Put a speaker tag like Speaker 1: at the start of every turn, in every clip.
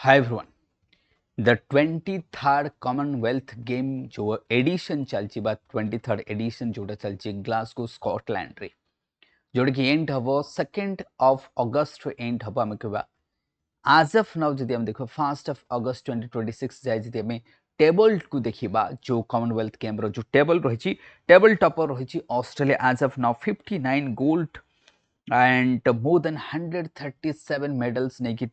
Speaker 1: Hi everyone. The 23rd Commonwealth Game जो addition चलची बा 23rd addition जोटा चलची ग्लासगो स्कॉटलैंड रे जोटा कि एंड हबो 2nd of August रे एंड हबो हम कहबा as of now जदि हम देखो 1st of August 2026 जाय जदि हम टेबल को देखिबा जो कॉमनवेल्थ गेम रो जो टेबल रहिची टेबल टॉपर रहिची Australia as of now 59 gold and more than 137 medals नेकी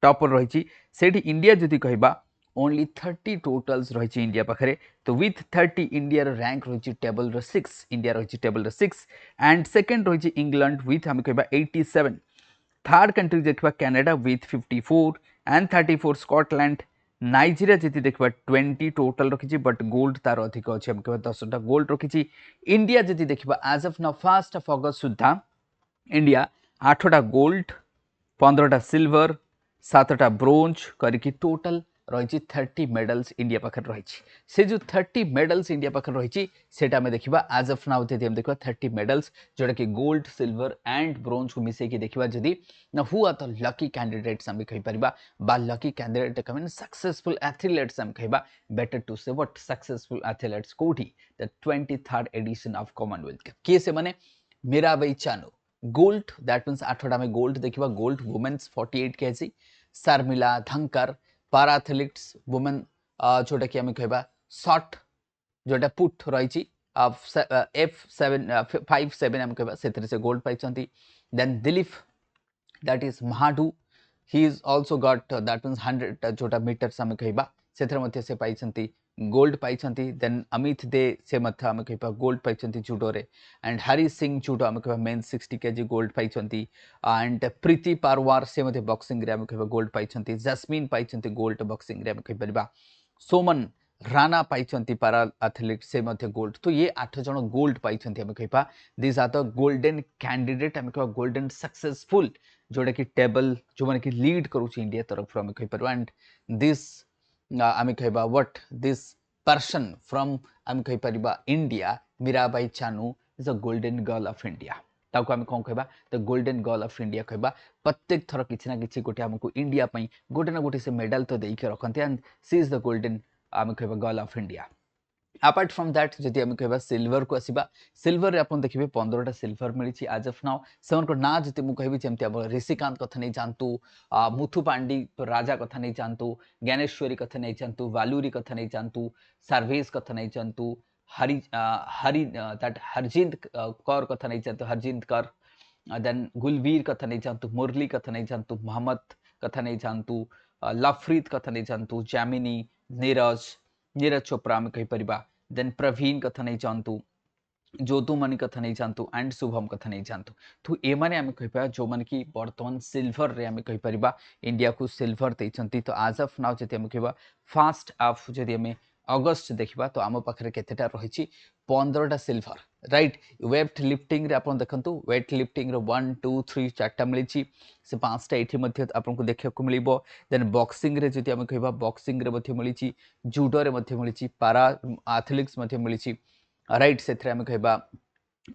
Speaker 1: टॉपर रही सेठी इंडिया जदि कहबा ओनली 30 टोटल्स रही इंडिया पाखरे तो विथ 30 इंडिया रैंक रही टेबल 6 इंडिया रही टेबल 6 एंड सेकंड रही इंग्लैंड विथ हम कहबा 87 थर्ड कंट्री देखबा Canada with 54 and 34 Scotland Nigeria जति देखबा 20 टोटल रखी बट गोल्ड तार अधिक अच्छे हम कहबा 10टा गोल्ड रखी इंडिया जति देखबा as of now 1st of August सुद्धा इंडिया 8टा गोल्ड 15टा सिल्वर 7टा ब्रोंज करके टोटल रही 30 मेडल्स इंडिया पाखे रही से जो 30 मेडल्स इंडिया पाखे रही सेटा में देखा एज ऑफ नाउ हम देखा 30 मेडल्स जोटा कि गोल्ड सिल्वर एंड ब्रोंज को मिसेकी देखा जदि who are the lucky candidates आम कहीपर बा लकी कैंडिडेट कमें सक्सेसफुल एथलीट्स आम कह better to say what successful athletes कोठी the 23rd edition of Commonwealth किए से माने Mirabai Chanu gold that means 8टा में गोल्ड देखा gold women's 48 kg Sharmila Dhankar para athletes women जोटा कि आम कह शॉर्ट जोटा पुट रही F57 आम कह से गोल्ड पाई then Dilip that is Mahadu he is also got that means 100 जोटा मीटर्स आम कह से पाई गोल्ड पाई देन अमित दे से आम कह गोल्ड पाई जूडो रे एंड हरी सिंह जूडो आम कह मेन 60 kg गोल्ड पाई एंड प्रीति पारवार से बॉक्सिंग रे आम कह गोल्ड पाई जस्मिन पाई गोल्ड बॉक्सिंग रे आम कह सोमन राणा पाई पारा एथलीट से गोल्ड तो ये 8 जन गोल्ड पाई आम कह this are the golden candidate आम कह गोल्डन सक्सेसफुल जोटा कि टेबल जो मैंने कि लीड करुच्ची इंडिया तरफ आम कहीपर एंड दिस आम कह व्हाट दिस पर्सन फ्रॉम आम कहीपर India Mirabai Chanu is a golden girl of India ताको आम कौन कह the golden girl of India कह प्रत्येक थर किसी ना कि गोटे आमको इंडिया गोटे ना गोटे से मेडल तो देके रखते and she is the golden आम कह girl of India apart from that जदि आम कह सिल्वर को आसवा सिल्वर रे आपन देखिए 15टा सिल्वर मिली आज ऑफ नाउ से ना जति मुझे जमी ऋषिकांत कथा नहीं जानतु मुथु पांडी राजा कथा नहीं जानतु ज्ञानेश्वरी कथा नहीं जानतु वालूरी कथा नहीं जानतु सर्वेश कथा नहीं जानतु हरि दैट हरजिंद कौर कथा नहीं जानतु हरजिंद कौर देन गुलवीर कथा नहीं जानतु मुरली कथा नहीं जानतु मोहम्मद कथा नहीं जानतु लफरीद कथा नहीं जानतु जैमिनी नीरज चोप्रा आम कहीपर देन प्रवीण कथा नहीं जानतु ज्योतुमणि कथा नहीं जानतु एंड शुभम कथा नहीं जानतु तो ये माने आम कह जो मैंने कि बर्तमान सिल्वर रे आम कहीपर इंडिया को सिल्वर देते तो आज ऑफ नाउ जब आम कह 1st ऑफ जब आम अगस्ट देखा तो आम पाखे केतेटा रही 15टा सिल्वर राइट वेट लिफ्टिंग आप देखते वेट लिफ्टिंग 1 2 3 4टा मिली से 5टा ये आपको देखा मिल देन बॉक्सिंग रे जब आम कह बॉक्सिंग रे मिली जूडो रे मिली पारा एथलीट्स मिली राइट से आम कह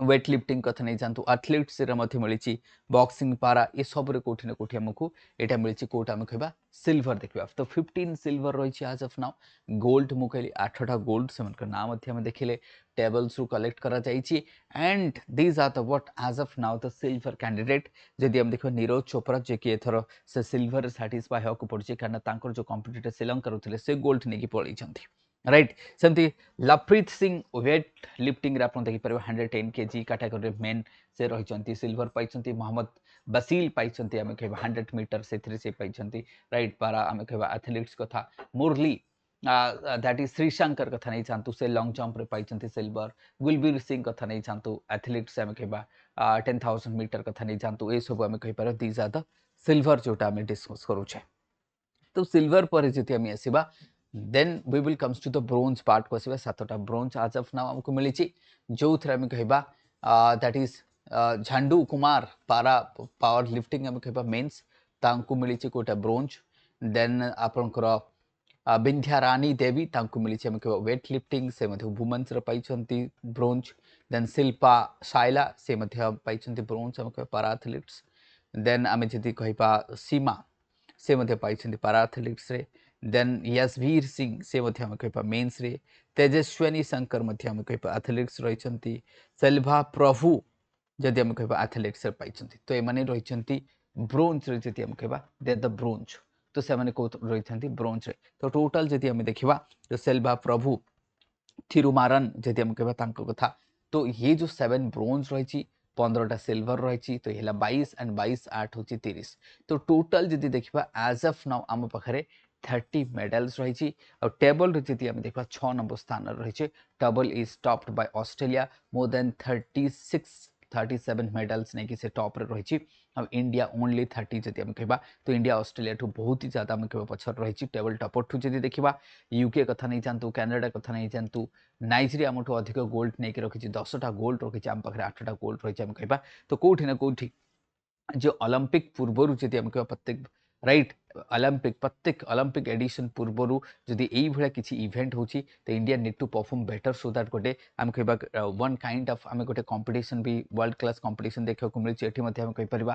Speaker 1: वेट लिफ्टिंग कथा नहीं जानतु एथलीट्स मिली बॉक्सिंग पारा ये सब कौटी ना कौटी आमको यहाँ मिली कौटा आम कह सिल्वर देखा तो 15 सिल्वर रही आज ऑफ नाउ गोल्ड मु कहली 8टा गोल्ड से नाम देखिले टेबल्स रु कलेक्ट करा जाइए and this are the what as of now the silver candidate जदि हम देखो नीरज चोप्रा जे कि एथर से सिल्वर साटिस्फाई होगा पड़ी कारण जो कॉम्पिटिटर श्रीलंका थे से गोल्ड नहीं पलि राइट सेमती लवप्रीत सिंह वेट लिफ्टिंग आप देखिपर 110 kg कैटेगरी मेन से रही सिल्वर पाई मोहम्मद बसील पाई आम कह 100 मीटर से पाई राइट पारा आम कह एथलीट्स कथा मुरली दैट इज श्रीशंकर कथा नहीं जानतु से लॉन्ग जंप रे पाई सिल्वर गुलबीर सिंह कथा नहीं जानतु एथलीट्स आम कह 10,000 मीटर कथा नहीं जानतु ये सब आम कहीपर दीज आर द सिल्वर जोटा आम डिस्कस करुचे तो सिल्वर पर जब आम आसवा then we will comes to the bronze part को आसवा 7टा ब्रोंज आज ऑफ नाउ आमको मिली जो थे आम कह दैट इज झांडू कुमार पारा पावर लिफ्टिंग आम कह मेन्स तांको मिली कोटा ब्रोंज देन आपणकर विंध्या रानी देवी तांको मिली आम कह वेट लिफ्टिंग से वुमेन्स पाई ब्रोंज देन शिल्पा शाइला से पाई ब्रोंज आम कह पारा एथलीट्स देन आम जदि कह सीमा से मध्य पाइछन्ति पारा एथलेटिक्स रे देन यशवीर सिंह से मध्य हम कहबा मेंस रे तेजस्विनी शंकर मध्य हम कहबा एथलेटिक्स रहिछन्ति सेल्वा प्रभु जदि हम कहबा एथलेटिक्स रे पाइछन्ति तो ए माने रहिछन्ति ब्रोंज रे जदि हम कहबा दे द ब्रोंज तो से माने को रहिछन्ति ब्रोंज रे तो टोटल जदि हम देखिबा तो सेल्वा प्रभु थिरुमारन जदि हम कहबा तांको कथा तो ये जो 7 ब्रोंज रही 15टा सिल्वर रही तो ये 22 एंड 22 8 हूँ 30 तो टोटल जदि देखा एज अफ नाउ आम पाखे 30 मेडल्स रही और टेबल जी आम देखा 6 नंबर स्थान रही table is topped by Australia more than 37 medals नहीं कि से टॉप रे रही अब इंडिया ओनली 30 जदि हम कहबा तो इंडिया ऑस्ट्रेलिया ठू बहुत ही ज्यादा हम कहबा पछर रही टेबल टॉपर ठू जदि देखिबा यूके कथा नहीं जानतु कनाडा कथा नहीं जानतु नाइजेरिया आमठू अधिक गोल्ड नहीं रखी 10टा गोल्ड रखी आम पाखे 8टा गोल्ड रही आम कहबा तो कौटी ना कौटी जो ओलंपिक पूर्वर जदि हम कहबा प्रत्येक राइट प्रत्येक ओलंपिक एडिशन पूर्वर जदि यही भाया किसी इवेंट होची तो India need to perform better so that गोटे आम कहबा वन काइंड ऑफ आम गोटे कंपटीशन भी वर्ल्ड क्लास कंपटीशन देखा मिलूँ ये आम कहीपर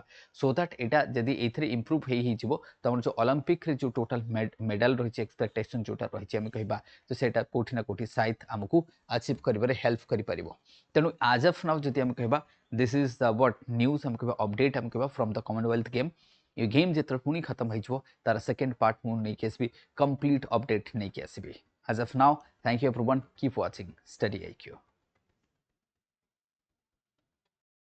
Speaker 1: सो दैट एटा जदि एथरे इम्प्रूव हो तो आम जो ओलंपिक रे जो टोटल मेडल रही एक्सपेक्टेशन जोटा रही आम कहबा तो सेटा कोठी ना कोठी शायद आमको अचीव करिबारे हेल्प करि परिबो तेणु आज ऑफ नाउ जदि आम कहबा this is the what news हम कहबा अपडेट हम कहबा फ्रॉम द कॉमनवेल्थ गेम ये गेम जिते पुणी खत्म हो तार सेकेंड पार्ट मुझे नहीं आसबि कंप्लीट अपडेट नहीं आसबि as of now thank you everyone keep watching study IQ।